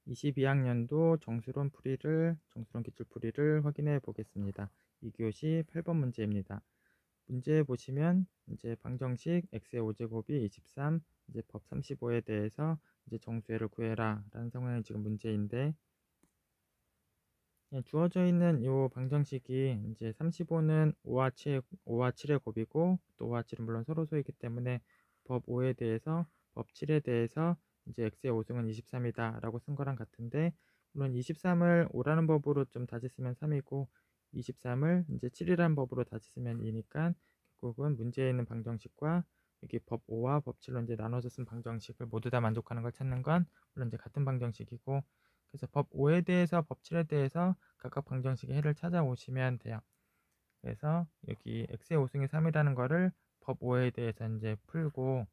22학년도 정수론 기출풀이를 확인해 보겠습니다. 2교시 8번 문제입니다. 문제 보시면 이제 방정식 x의 5제곱이 23, 이제 법 35에 대해서 이제 정수해를 구해라 라는 상황이 지금 문제인데, 주어져 있는 이 방정식이 이제 35는 5와 7의 곱이고, 또 5와 7은 물론 서로 소이기 때문에 법 5에 대해서 법 7에 대해서 이제 x의 5승은 23이다 라고 쓴 거랑 같은데, 물론 23을 5라는 법으로 좀 다시 쓰면 3이고 23을 이제 7이라는 법으로 다시 쓰면 2니까 결국은 문제에 있는 방정식과 여기 법 5와 법 7로 이제 나눠서 쓴 방정식을 모두 다 만족하는 걸 찾는 건 물론 이제 같은 방정식이고, 그래서 법 5에 대해서 법 7에 대해서 각각 방정식의 해를 찾아오시면 돼요. 그래서 여기 x의 5승이 3이라는 거를 법 5에 대해서 이제 풀고,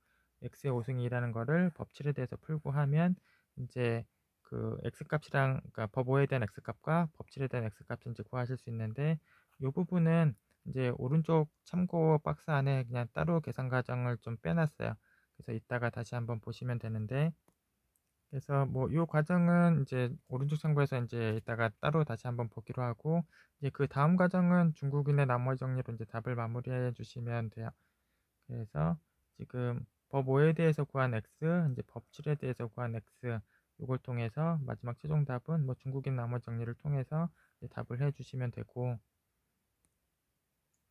x의 5승이 2라는 거를 법 7에 대해서 풀고 하면 이제 그 x값이랑, 그러니까 법 5에 대한 x값과 법 7에 대한 x값을 이제 구하실 수 있는데, 이 부분은 이제 오른쪽 참고 박스 안에 그냥 따로 계산 과정을 좀 빼놨어요. 그래서 이따가 다시 한번 보시면 되는데, 그래서 뭐 이 과정은 이제 오른쪽 참고해서 이제 이따가 따로 다시 한번 보기로 하고, 이제 그 다음 과정은 중국인의 나머지 정리로 이제 답을 마무리해 주시면 돼요. 그래서 지금 법 5에 대해서 구한 x, 이제 법 7에 대해서 구한 x, 이걸 통해서 마지막 최종 답은 뭐 중국인 나머지 정리를 통해서 이제 답을 해 주시면 되고,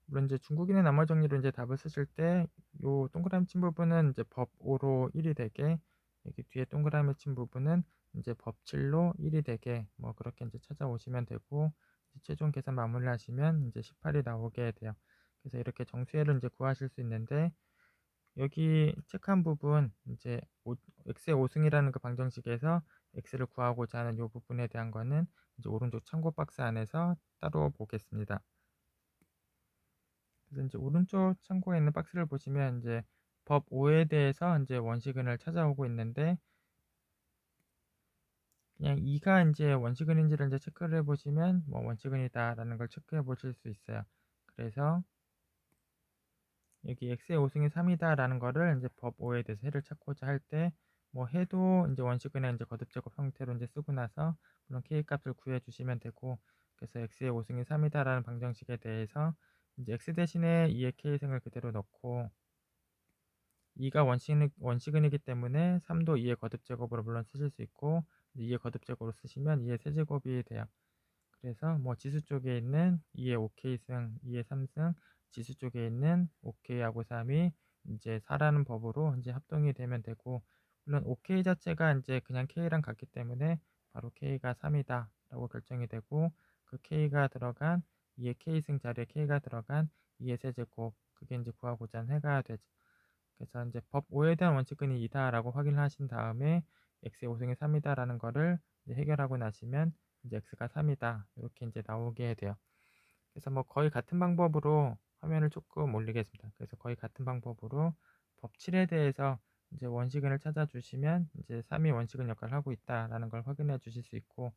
물론 이제 중국인의 나머지 정리로 이제 답을 쓰실 때 요 동그라미 친 부분은 이제 법 5로 1이 되게, 여기 뒤에 동그라미 친 부분은 이제 법 7로 1이 되게, 뭐 그렇게 이제 찾아오시면 되고, 이제 최종 계산 마무리를 하시면 이제 18이 나오게 돼요. 그래서 이렇게 정수해를 이제 구하실 수 있는데, 여기 체크한 부분 이제 x의 5승이라는 그 방정식에서 x를 구하고자 하는 이 부분에 대한 거는 이제 오른쪽 참고 박스 안에서 따로 보겠습니다. 그래서 이제 오른쪽 참고에 있는 박스를 보시면 이제 법 5에 대해서 이제 원시근을 찾아오고 있는데, 그냥 2가 이제 원시근인지를 이제 체크를 해보시면 뭐 원시근이다라는 걸 체크해 보실 수 있어요. 그래서 여기 x의 5승이 3이다라는 거를 이제 법 5에 대해서 해를 찾고자 할 때 뭐 해도 이제 원시근의 이제 거듭제곱 형태로 이제 쓰고 나서 물론 k 값을 구해 주시면 되고, 그래서 x의 5승이 3이다라는 방정식에 대해서 이제 x 대신에 2의 k승을 그대로 넣고, 2가 원시근이기 때문에 3도 2의 거듭제곱으로 물론 쓰실 수 있고, 2의 거듭제곱으로 쓰시면 2의 세제곱이 돼요. 그래서 뭐 지수 쪽에 있는 2의 5k승, 2의 3승, 지수 쪽에 있는 5k하고 3이 이제 4라는 법으로 이제 합동이 되면 되고, 물론 5k 자체가 이제 그냥 k랑 같기 때문에 바로 k가 3이다 라고 결정이 되고, 그 k가 들어간 2의 k승 자리에 k가 들어간 2의 세제곱, 그게 이제 구하고자 하는 해가 되죠. 그래서 이제 법 5에 대한 원칙근이 2다 라고 확인하신 다음에 x의 5승이 3이다 라는 거를 이제 해결하고 나시면 이제 x가 3이다 이렇게 이제 나오게 돼요. 그래서 뭐 거의 같은 방법으로 화면을 조금 올리겠습니다. 그래서 거의 같은 방법으로 법 7에 대해서 이제 원시근을 찾아주시면 이제 3이 원시근 역할을 하고 있다라는 걸 확인해 주실 수 있고,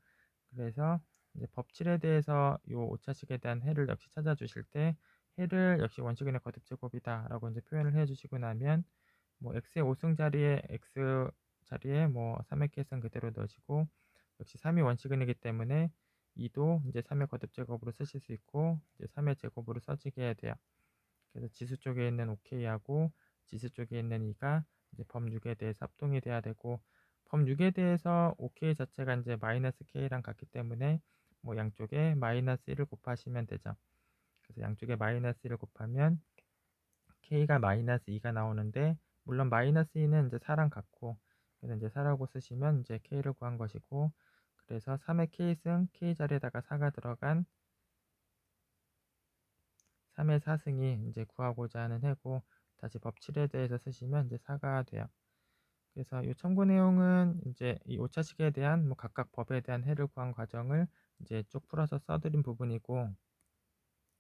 그래서 이제 법 7에 대해서 이 오차식에 대한 해를 역시 찾아주실 때 해를 역시 원시근의 거듭제곱이다 라고 이제 표현을 해 주시고 나면 뭐 x의 5승 자리에 x 자리에 뭐 3의 k승 그대로 넣으시고, 역시 3이 원시근이기 때문에 2도 이제 3의 거듭제곱으로 쓰실 수 있고 이제 3의 제곱으로 써지게 돼요. 그래서 지수 쪽에 있는 OK하고 지수 쪽에 있는 2가 이제 법 6에 대해서 합동이 돼야 되고, 법 6에 대해서 OK 자체가 이제 마이너스 K랑 같기 때문에 뭐 양쪽에 마이너스 1을 곱하시면 되죠. 그래서 양쪽에 마이너스 1을 곱하면 K가 마이너스 2가 나오는데, 물론 마이너스 2는 이제 4랑 같고, 그래서 이제 4라고 쓰시면 이제 K를 구한 것이고, 그래서 3의 K승 K 자리에다가 4가 들어간 3의 4승이 이제 구하고자 하는 해고, 다시 법 7에 대해서 쓰시면 이제 4가 돼요. 그래서 이 참고 내용은 이제 이 오차식에 대한 뭐 각각 법에 대한 해를 구한 과정을 이제 쭉 풀어서 써드린 부분이고,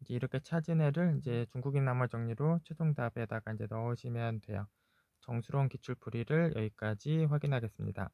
이제 이렇게 찾은 해를 이제 중국인 나머 정리로 최종답에다가 이제 넣으시면 돼요. 정수론 기출풀이를 여기까지 확인하겠습니다.